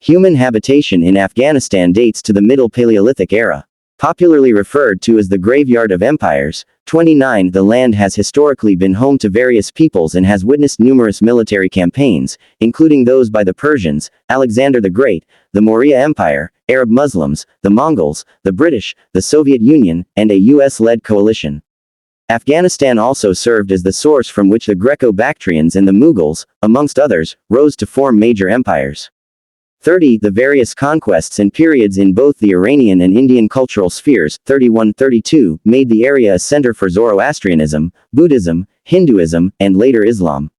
Human habitation in Afghanistan dates to the Middle Paleolithic era. Popularly referred to as the Graveyard of Empires. 29. The land has historically been home to various peoples and has witnessed numerous military campaigns, including those by the Persians, Alexander the Great, the Maurya Empire, Arab Muslims, the Mongols, the British, the Soviet Union, and a US-led coalition. Afghanistan also served as the source from which the Greco-Bactrians and the Mughals, amongst others, rose to form major empires. 30. The various conquests and periods in both the Iranian and Indian cultural spheres, 31-32, made the area a center for Zoroastrianism, Buddhism, Hinduism, and later Islam.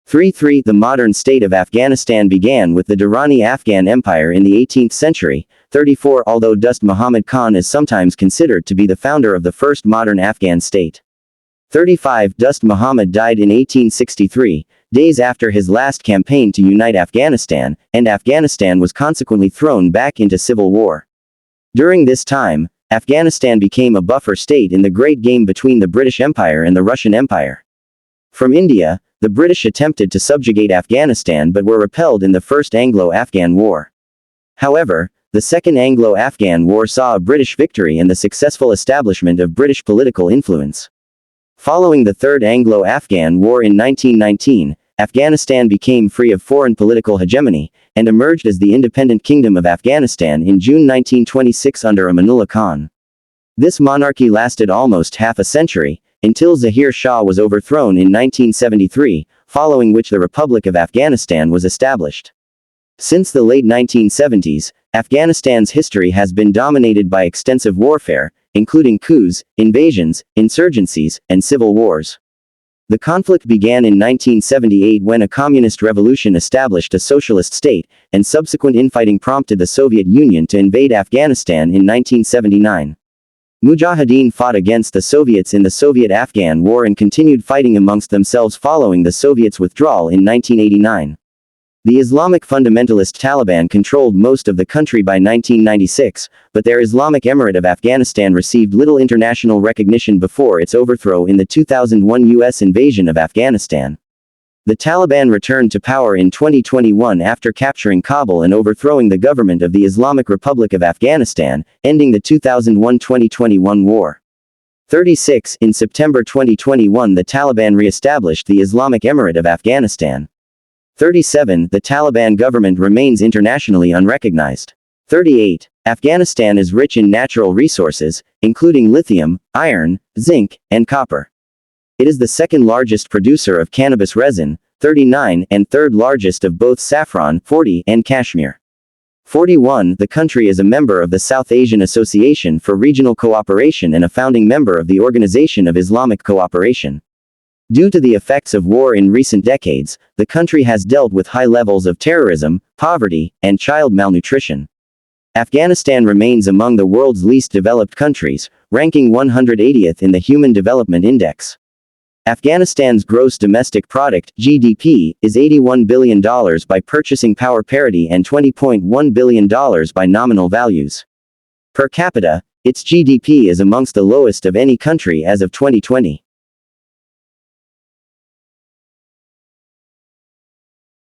33. The modern state of Afghanistan began with the Durrani Afghan Empire in the 18th century. 34. Although Dost Muhammad Khan is sometimes considered to be the founder of the first modern Afghan state. 35. Dost Muhammad died in 1863, days after his last campaign to unite Afghanistan, and Afghanistan was consequently thrown back into civil war. During this time, Afghanistan became a buffer state in the great game between the British Empire and the Russian Empire. From India, the British attempted to subjugate Afghanistan but were repelled in the First Anglo-Afghan War. However, the Second Anglo-Afghan War saw a British victory and the successful establishment of British political influence. Following the Third Anglo-Afghan War in 1919, Afghanistan became free of foreign political hegemony, and emerged as the independent Kingdom of Afghanistan in June 1926 under Amanullah Khan. This monarchy lasted almost half a century, until Zahir Shah was overthrown in 1973, following which the Republic of Afghanistan was established. Since the late 1970s, Afghanistan's history has been dominated by extensive warfare, including coups, invasions, insurgencies, and civil wars. The conflict began in 1978 when a communist revolution established a socialist state, and subsequent infighting prompted the Soviet Union to invade Afghanistan in 1979. Mujahideen fought against the Soviets in the Soviet-Afghan War and continued fighting amongst themselves following the Soviets' withdrawal in 1989. The Islamic fundamentalist Taliban controlled most of the country by 1996, but their Islamic Emirate of Afghanistan received little international recognition before its overthrow in the 2001 U.S. invasion of Afghanistan. The Taliban returned to power in 2021 after capturing Kabul and overthrowing the government of the Islamic Republic of Afghanistan, ending the 2001-2021 war. 36. In September 2021 the Taliban re-established the Islamic Emirate of Afghanistan. 37. The Taliban government remains internationally unrecognized. 38. Afghanistan is rich in natural resources, including lithium, iron, zinc, and copper. It is the second largest producer of cannabis resin, 39, and third largest of both saffron, 40, and cashmere. 41. The country is a member of the South Asian Association for Regional Cooperation and a founding member of the Organization of Islamic Cooperation. Due to the effects of war in recent decades, the country has dealt with high levels of terrorism, poverty, and child malnutrition. Afghanistan remains among the world's least developed countries, ranking 180th in the Human Development Index. Afghanistan's gross domestic product, GDP, is $81 billion by purchasing power parity and $20.1 billion by nominal values. Per capita, its GDP is amongst the lowest of any country as of 2020.